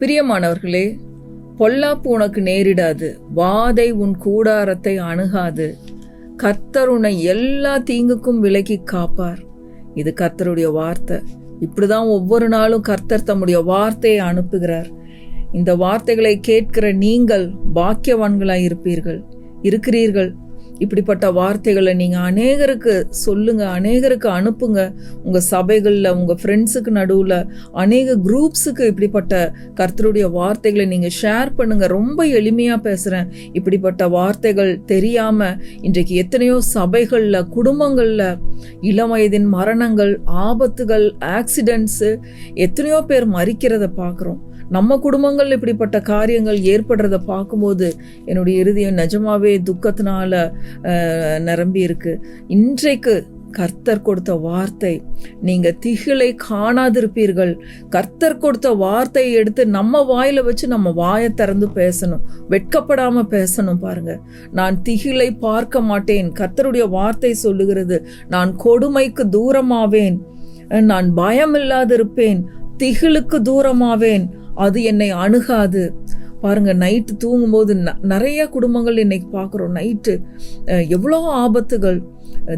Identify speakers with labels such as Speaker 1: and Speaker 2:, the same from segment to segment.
Speaker 1: பிரியமானவர்களே, பொல்லாப்பு உனக்கு நேரிடாது, வாதை உன் கூடாரத்தை அணுகாது, கர்த்தர் உன்னை எல்லா தீங்குக்கும் விலக்கி காப்பார். இது கர்த்தருடைய வார்த்தை. இப்படிதான் ஒவ்வொரு நாளும் கர்த்தர் தம்முடைய வார்த்தையை அனுப்புகிறார். இந்த வார்த்தைகளை கேட்கிற நீங்கள் பாக்கியவான்களாய் இருக்கிறீர்கள். இப்படிப்பட்ட வார்த்தைகளை நீங்கள் அநேகருக்கு சொல்லுங்க, அநேகருக்கு அனுப்புங்க. உங்கள் சபைகளில், உங்கள் ஃப்ரெண்ட்ஸுக்கு நடுவில், அநேக குரூப்ஸுக்கு இப்படிப்பட்ட கர்த்தருடைய வார்த்தைகளை நீங்கள் ஷேர் பண்ணுங்க. ரொம்ப எளிமையாக பேசுகிறேன். இப்படிப்பட்ட வார்த்தைகள் தெரியாமல் இன்றைக்கு எத்தனையோ சபைகளில், குடும்பங்களில் இளம் வயதின் மரணங்கள், ஆபத்துகள், ஆக்சிடென்ட்ஸு, எத்தனையோ பேர் மரிக்கிறத பார்க்குறோம். நம்ம குடும்பங்கள் இப்படிப்பட்ட காரியங்கள் ஏற்படுறத பார்க்கும்போது என்னுடைய இருதயம் நிஜமாவே துக்கத்தினால நிரம்பி இருக்கு. இன்றைக்கு கர்த்தர் கொடுத்த வார்த்தை, நீங்க திகிலை காணாதிருப்பீர்கள். கர்த்தர் கொடுத்த வார்த்தையை எடுத்து நம்ம வாயில வச்சு நம்ம வாயை திறந்து பேசணும், வெட்கப்படாம பேசணும். பாருங்க, நான் திகிலை பார்க்க மாட்டேன். கர்த்தருடைய வார்த்தை சொல்லுகிறது, நான் கொடுமைக்கு தூரமாவேன், நான் பயம் இல்லாதிருப்பேன், திகிலுக்கு தூரமாவேன், அது என்னை அணுகாது. பாருங்க, நைட்டு தூங்கும்போது நிறைய குடும்பங்கள் இன்னைக்கு பார்க்குறோம். நைட்டு எவ்வளோ ஆபத்துகள்,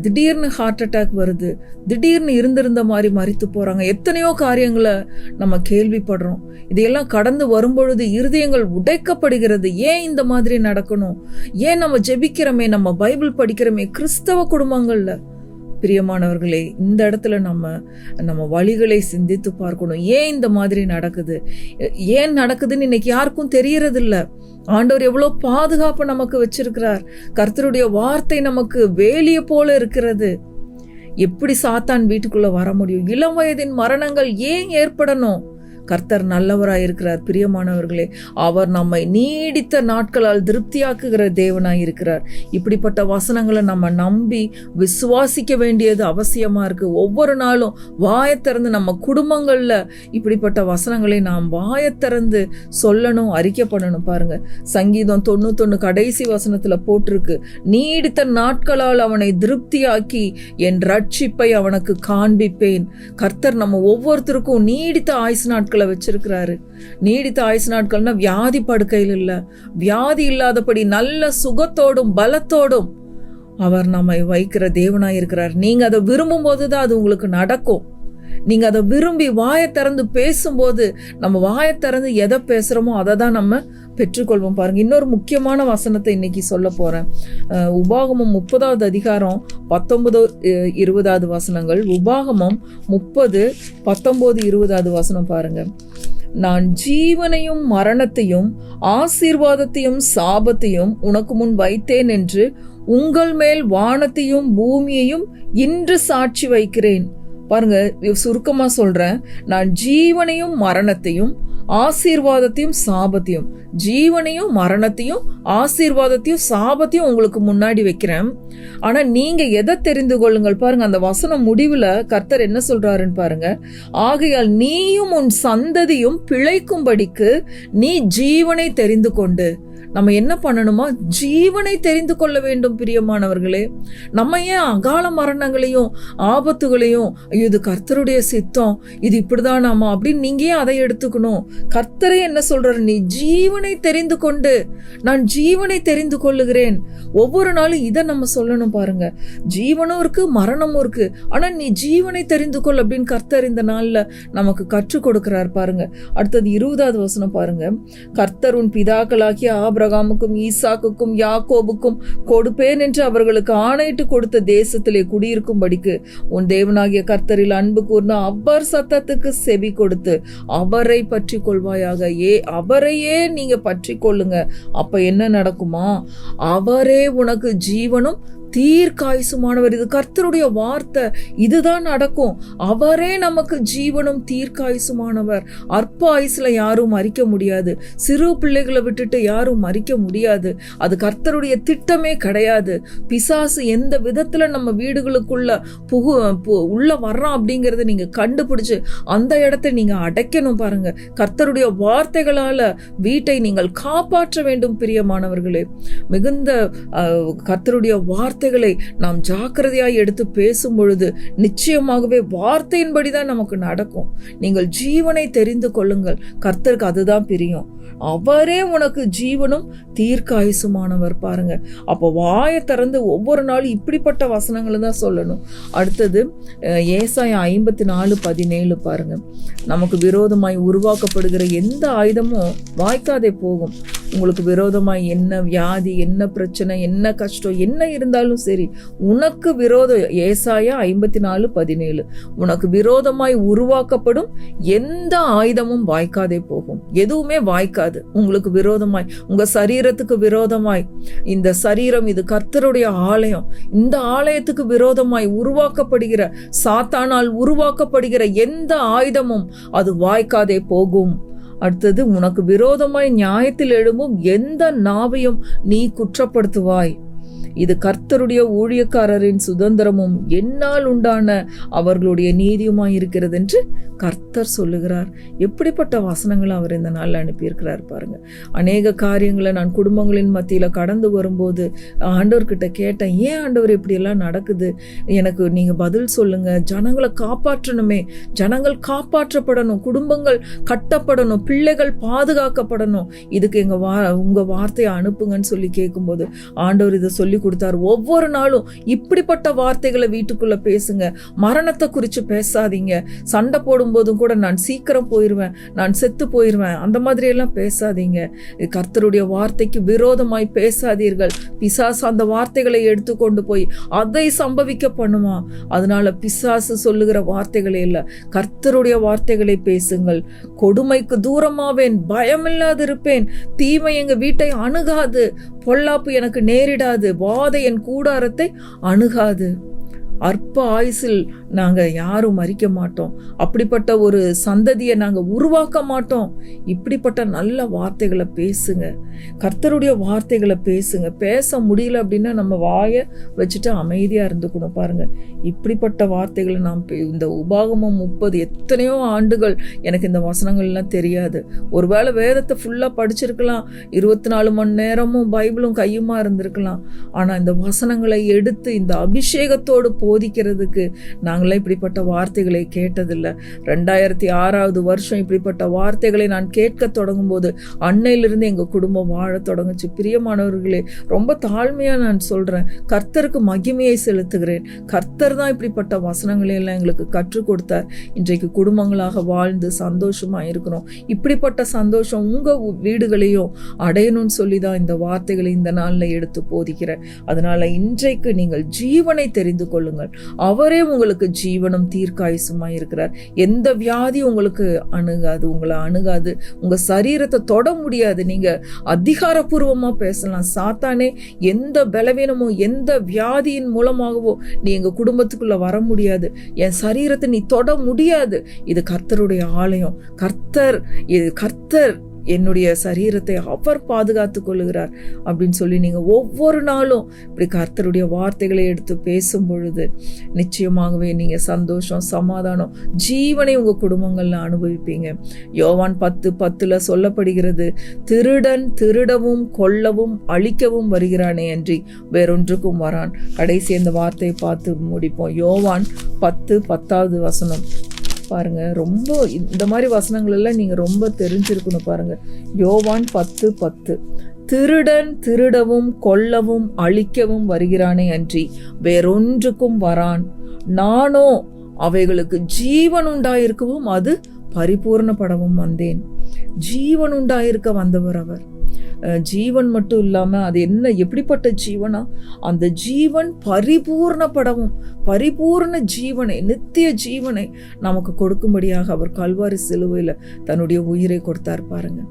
Speaker 1: திடீர்னு ஹார்ட் அட்டாக் வருது, திடீர்னு இருந்திருந்த மாதிரி மரித்து போகிறாங்க. எத்தனையோ காரியங்களை நம்ம கேள்விப்படுறோம். இதையெல்லாம் கடந்து வரும்பொழுது இருதயங்கள் உடைக்கப்படுகிறது. ஏன் இந்த மாதிரி நடக்கணும்? ஏன் நம்ம ஜெபிக்கிறோமே, நம்ம பைபிள் படிக்கிறோமே கிறிஸ்தவ குடும்பங்களில். பிரியமானவர்களே, இந்த இடத்துல நம்ம வழிகளை சிந்தித்து பார்க்கணும். ஏன் இந்த மாதிரி நடக்குது, ஏன் நடக்குதுன்னு இன்னைக்கு யாருக்கும் தெரியறதில்ல. ஆண்டவர் எவ்வளோ பாதுகாப்பு நமக்கு வச்சிருக்கிறார். கர்த்தருடைய வார்த்தை நமக்கு வேலியை போல இருக்கிறது. எப்படி சாத்தான் வீட்டுக்குள்ள வர முடியும்? இளம் வயதின் மரணங்கள் ஏன் ஏற்படணும்? கர்த்தர் நல்லவராயிருக்கிறார். பிரியமானவர்களே, அவர் நம்மை நீடித்த நாட்களால் திருப்தியாக்குகிற தேவனாயிருக்கிறார். இப்படிப்பட்ட வசனங்களை நம்ம நம்பி விசுவாசிக்க வேண்டியது அவசியமா இருக்கு. ஒவ்வொரு நாளும் வாயை திறந்து நம்ம குடும்பங்கள்ல இப்படிப்பட்ட வசனங்களை நாம் வாயை திறந்து சொல்லணும், அறிக்கை பண்ணணும். பாருங்க, சங்கீதம் 91 கடைசி வசனத்துல போட்டிருக்கு, நீடித்த நாட்களால் அவனை திருப்தியாக்கி என் ரட்சிப்பை அவனுக்கு காண்பிப்பேன். கர்த்தர் நம்ம ஒவ்வொருத்தருக்கும் நீடித்த ஆயுசு நாட்கள் வச்சிருக்கிறாரு. நீடித்த ஆயுசு நாட்கள்னா வியாதி படுக்கையில் இல்ல, வியாதி இல்லாதபடி நல்ல சுகத்தோடும் பலத்தோடும் அவர் நம்மை வைக்கிற தேவனாய் இருக்கிறார். நீங்க அதை விரும்பும் போதுதான் அது உங்களுக்கு நடக்கும். நீங்க அதை விரும்பி வாயை திறந்து பேசும்போது, நம்ம வாயை திறந்து எதை பேசுறோமோ அதை தான் நம்ம பெற்றுக்கொள்வோம். பாருங்க, இன்னொரு முக்கியமான வசனத்தை இன்னைக்கு சொல்ல போறேன். உபாகமம் 30வது அதிகாரம் 19, 20வது வசனங்கள். உபாகமம் 30, 19, 20வது வசனம் பாருங்க. நான் ஜீவனையும் மரணத்தையும் ஆசீர்வாதத்தையும் சாபத்தையும் உனக்கு முன் வைத்தேன் என்று உங்கள் மேல் வானத்தையும் பூமியையும் இன்று சாட்சி வைக்கிறேன். பாருங்க, சுருக்கமா சொல்றேன். நான் ஜீவனையும் மரணத்தையும் ஆசீர்வாதத்தையும் சாபத்தையும், ஜீவனையும் மரணத்தையும் ஆசீர்வாதத்தையும் சாபத்தையும் உங்களுக்கு முன்னாடி வைக்கிறேன். ஆனா நீங்க எதை தெரிந்து கொள்ளுங்கள். பாருங்க, அந்த வசனம் முடிவுல கர்த்தர் என்ன சொல்றாருன்னு பாருங்க. ஆகையால் நீயும் உன் சந்ததியும் பிழைக்கும்படிக்கு நீ ஜீவனை தெரிந்து கொண்டு. நம்ம என்ன பண்ணணுமா? ஜீவனை தெரிந்து கொள்ள வேண்டும். பிரியமானவர்களே, நம்ம ஏன் அகால மரணங்களையும் ஆபத்துகளையும், ஐயோ இது கர்த்தருடைய சித்தம், இது இப்படிதான் நாம அப்படின்னு நீங்க ஏன் அதை எடுத்துக்கணும்? கர்த்தரே என்ன சொல்றாரு? நீ ஜீவனை தெரிந்து கொண்டு, நான் ஜீவனை தெரிந்து கொள்ளுகிறேன். ஒவ்வொரு நாளும் இதை நம்ம சொல்லணும். பாருங்க, ஜீவனும் இருக்கு, மரணமும் இருக்கு, ஆனா நீ ஜீவனை தெரிந்து கொள் அப்படின்னு கர்த்தர் இந்த நாள்ல நமக்கு கற்றுக் கொடுக்கிறார். பாருங்க, அடுத்தது 20வது வசனம் பாருங்க. கர்த்தர் உன் பிதாக்களாகிய ஆபிரகாமுக்கும் ஈசாக்குக்கும் யாக்கோபுக்கும் கொடுப்பேன் என்று அவர்களுக்கு ஆணையிட்டு கொடுத்த தேசத்திலே குடியிருக்கும்படிக்கு உன் தேவனாகிய கர்த்தரில் அன்பு கூர்ந்து அவர் சத்தத்துக்கு செவி கொடுத்து அவரை பற்றி கொள்வாயாக. அவரையே நீங்க பற்றி கொள்ளுங்க. அப்ப என்ன நடக்குமா? அவரே உனக்கு ஜீவனும் தீர்க்காயுசுமானவர். இது கர்த்தருடைய வார்த்தை. இதுதான் நடக்கும். அவரே நமக்கு ஜீவனும் தீர்க்காயுசுமானவர். அற்ப ஆயுசுல யாரும் மரிக்க முடியாது. சிறு பிள்ளைகளை விட்டுட்டு யாரும் மரிக்க முடியாது. அது கர்த்தருடைய திட்டமே கிடையாது. பிசாசு எந்த விதத்துல நம்ம வீடுகளுக்குள்ள உள்ள வர்றான் அப்படிங்கறத நீங்க கண்டுபிடிச்சு அந்த இடத்தை நீங்க அடைக்கணும். பாருங்க, கர்த்தருடைய வார்த்தைகளால வீட்டை நீங்கள் காப்பாற்ற வேண்டும். பிரியமானவர்களே, மிகுந்த கர்த்தருடைய வார்த்தை வார்த்தைகளை நாம் ஜாக்கிரதையாய் எடுத்து பேசும் பொழுது நிச்சயமாகவே வார்த்தையின்படிதான் நமக்கு நடக்கும். நீங்கள் ஜீவனை தெரிந்து கொள்ளுங்கள், கர்த்தருக்கு அதுதான் பிரியம். அவரே உனக்கு ஜீவனும் தீர்க்காயுசுமானவர். பாருங்க, அப்போ வாயை திறந்து ஒவ்வொரு நாளும் இப்படிப்பட்ட வசனங்களை தான் சொல்லணும். அடுத்தது ஏசாயா 54:17 பாருங்க. நமக்கு விரோதமாய் உருவாக்கப்படுகிற எந்த ஆயுதமும் வாய்க்காதே போகும். உங்களுக்கு விரோதமாய் என்ன வியாதி, என்ன பிரச்சனை, என்ன கஷ்டம், என்ன இருந்தாலும் சரி, உனக்கு விரோதம், ஏசாயா 54:17, உனக்கு விரோதமாய் உருவாக்கப்படும் எந்த ஆயுதமும் வாய்க்காதே போகும். எதுவுமே வாய்க்காது உங்களுக்கு விரோதமாய். உங்க சரீரத்துக்கு விரோதமாய், இந்த சரீரம் இது கர்த்தருடைய ஆலயம், இந்த ஆலயத்துக்கு விரோதமாய் உருவாக்கப்படுகிற, சாத்தானால் உருவாக்கப்படுகிற எந்த ஆயுதமும் அது வாய்க்காதே போகும். அடுத்தது, உனக்கு விரோதமாய் நியாயத்தில் எழும்பும் எந்த நாவையும் நீ குற்றப்படுத்துவாய். இது கர்த்தருடைய ஊழியக்காரரின் சுதந்திரமும் என்னால் உண்டான அவர்களுடைய நீதியுமாய் இருக்கிறது என்று கர்த்தர் சொல்லுகிறார். எப்படிப்பட்ட வசனங்களை அவர் இந்த நாளில் அனுப்பியிருக்கிறார் பாருங்க. அநேக காரியங்களை நான் குடும்பங்களின் மத்தியில கடந்து வரும்போது ஆண்டவர்கிட்ட கேட்டேன், ஏன் ஆண்டவர் இப்படியெல்லாம் நடக்குது, எனக்கு நீங்க பதில் சொல்லுங்க. ஜனங்களை காப்பாற்றணுமே, ஜனங்கள் காப்பாற்றப்படணும், குடும்பங்கள் கட்டப்படணும், பிள்ளைகள் பாதுகாக்கப்படணும், இதுக்கு உங்க வார்த்தையை அனுப்புங்கன்னு சொல்லி கேட்கும்போது ஆண்டவர் இதை சொல்லி கொடுத்தார். ஒவ்வொரு நாளும் இப்படிப்பட்ட வார்த்தைகளை வீட்டுக்குள்ள பேசுங்க. மரணத்தை குறித்து பேசாதீங்க. சண்டை போடும்போதும் கூட நான் சீக்கிரம் போயிடுவேன், நான் செத்து போயிடுவேன், அந்த மாதிரி எல்லாம் பேசாதீங்க. கர்த்தருடைய வார்த்தைக்கு விரோதமாய் பேசாதீர்கள். பிசாசு அந்த வார்த்தைகளை எடுத்துக்கொண்டு போய் அதை சம்பவிக்க பண்ணுமா. அதனால பிசாசு சொல்லுகிற வார்த்தைகளே இல்லை, கர்த்தருடைய வார்த்தைகளை பேசுங்கள். கொடுமைக்கு தூரமாவேன், பயமில்லாதிருப்பேன், தீமை எங்க வீட்டை அணுகாது, பொல்லாப்பு எனக்கு நேரிடாது, வாதை என் கூடாரத்தை அணுகாது. அற்ப ஆயுசில் நாங்க யாரும் மறிக்க மாட்டோம், அப்படிப்பட்ட ஒரு சந்ததியை நாங்க உருவாக்க மாட்டோம். இப்படிப்பட்ட நல்ல வார்த்தைகளை பேசுங்க, கர்த்தருடைய வார்த்தைகளை பேசுங்க. பேச முடியல அப்படின்னா நம்ம வாயை வச்சுட்டு அமைதியா இருந்துக்கணும். பாருங்க, இப்படிப்பட்ட வார்த்தைகளை நாம் இந்த உபாகமம் 30 எத்தனையோ ஆண்டுகள் எனக்கு இந்த வசனங்கள்லாம் தெரியாது. ஒருவேளை வேதத்தை ஃபுல்லா படிச்சிருக்கலாம், 24 மணி நேரமும் பைபிளும் கையுமா இருந்திருக்கலாம். ஆனா இந்த வசனங்களை எடுத்து இந்த அபிஷேகத்தோடு போதிக்கிறதுக்கு நாங்களே இப்படிப்பட்ட வார்த்தைகளை கேட்டதில்லை. 2006 வருஷம் இப்படிப்பட்ட வார்த்தைகளை நான் கேட்க தொடங்கும் போது அன்னையிலிருந்து எங்க குடும்பம் வாழ தொடங்குச்சு. பிரியமானவர்களே, ரொம்ப தாழ்மையா நான் சொல்றேன், கர்த்தருக்கு மகிமையை செலுத்துகிறேன். கர்த்தர் தான் இப்படிப்பட்ட வசனங்களை எல்லாம் எங்களுக்கு கற்றுக் கொடுத்தார். இன்றைக்கு குடும்பங்களாக வாழ்ந்து சந்தோஷமா இருக்கிறோம். இப்படிப்பட்ட சந்தோஷம் உங்க வீடுகளையும் அடையணும்னு சொல்லிதான் இந்த வார்த்தைகளை இந்த நாள்ல எடுத்து போதிக்கிறேன். அதனால இன்றைக்கு நீங்கள் ஜீவனை தெரிந்து கொள்ளுங்கள். அவரே உங்களுக்கு ஜீவனும் தீர்க்காயுசுமாய் இருக்கிறார். எந்த வியாதி உங்களுக்கு அணுகாது, உங்களை அணுகாது, உங்க சரீரத்தை தொட முடியாது. நீங்க அதிகாரப்பூர்வமா பேசலாம். சாத்தானே எந்த பலவீனமோ எந்த வியாதியின் மூலமாகவோ நீ எங்க குடும்பத்துக்குள்ள வர முடியாது, என் சரீரத்தை நீ தொட முடியாது. இது கர்த்தருடைய ஆலயம், கர்த்தர் என்னுடைய சரீரத்தை அவர் பாதுகாத்து கொள்ளுகிறார் அப்படின்னு சொல்லி நீங்க ஒவ்வொரு நாளும் இப்படி கர்த்தருடைய வார்த்தைகளை எடுத்து பேசும் பொழுது நிச்சயமாகவே நீங்க சந்தோஷம், சமாதானம், ஜீவனை உங்க குடும்பங்கள்ல அனுபவிப்பீங்க. யோவான் 10:10 சொல்லப்படுகிறது, திருடன் திருடவும் கொல்லவும் அழிக்கவும் வருகிறானே அன்றி வேறொன்றுக்கும் வரான். கடைசி அந்த வார்த்தையை பார்த்து முடிப்போம். யோவான் 10:10 பாருங்க. ரொம்ப இந்த மாதிரி வசனங்கள் எல்லாம் நீங்க ரொம்ப தெரிஞ்சிருக்கணும். பாருங்க, யோவான் 10:10, திருடன் திருடவும் கொல்லவும் அழிக்கவும் வருகிறானே அன்றி வேறொன்றுக்கும் வரான், நானோ அவைகளுக்கு ஜீவன் உண்டாயிருக்கவும் அது பரிபூர்ணப்படவும் வந்தேன். ஜீவன் உண்டாயிருக்க வந்தவர் அவர். ஜீவன் மட்டும் இல்லாம அது என்ன, எப்படிப்பட்ட ஜீவனா, அந்த ஜீவன் பரிபூர்ணப்படவும், பரிபூர்ண ஜீவனை, நித்திய ஜீவனை நமக்கு கொடுக்கும்படியாக அவர் கல்வாரி சிலுவையில தன்னுடைய உயிரை கொடுத்தார். பாருங்க,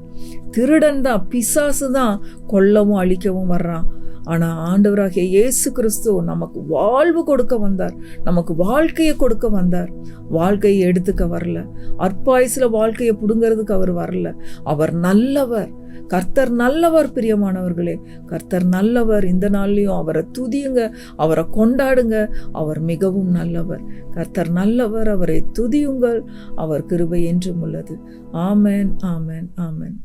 Speaker 1: திருடன் தான், பிசாசு தான் கொல்லவும் அழிக்கவும் வர்றான். ஆனா ஆண்டவராகிய இயேசு கிறிஸ்து நமக்கு வாழ்வு கொடுக்க வந்தார், நமக்கு வாழ்க்கையை கொடுக்க வந்தார். வாழ்க்கையை எடுத்துக்க வரல, அற்பாயுசுல வாழ்க்கையை புடுங்கிறதுக்கு அவர் வரல. அவர் நல்லவர், கர்த்தர் நல்லவர். பிரியமானவர்களே, கர்த்தர் நல்லவர். இந்த நாள்லயும் அவரை துதியுங்க, அவரை கொண்டாடுங்க. அவர் மிகவும் நல்லவர். கர்த்தர் நல்லவர், அவரை துதியுங்கள். அவர் கிருபை என்றும் உள்ளது. ஆமென், ஆமென், ஆமென்.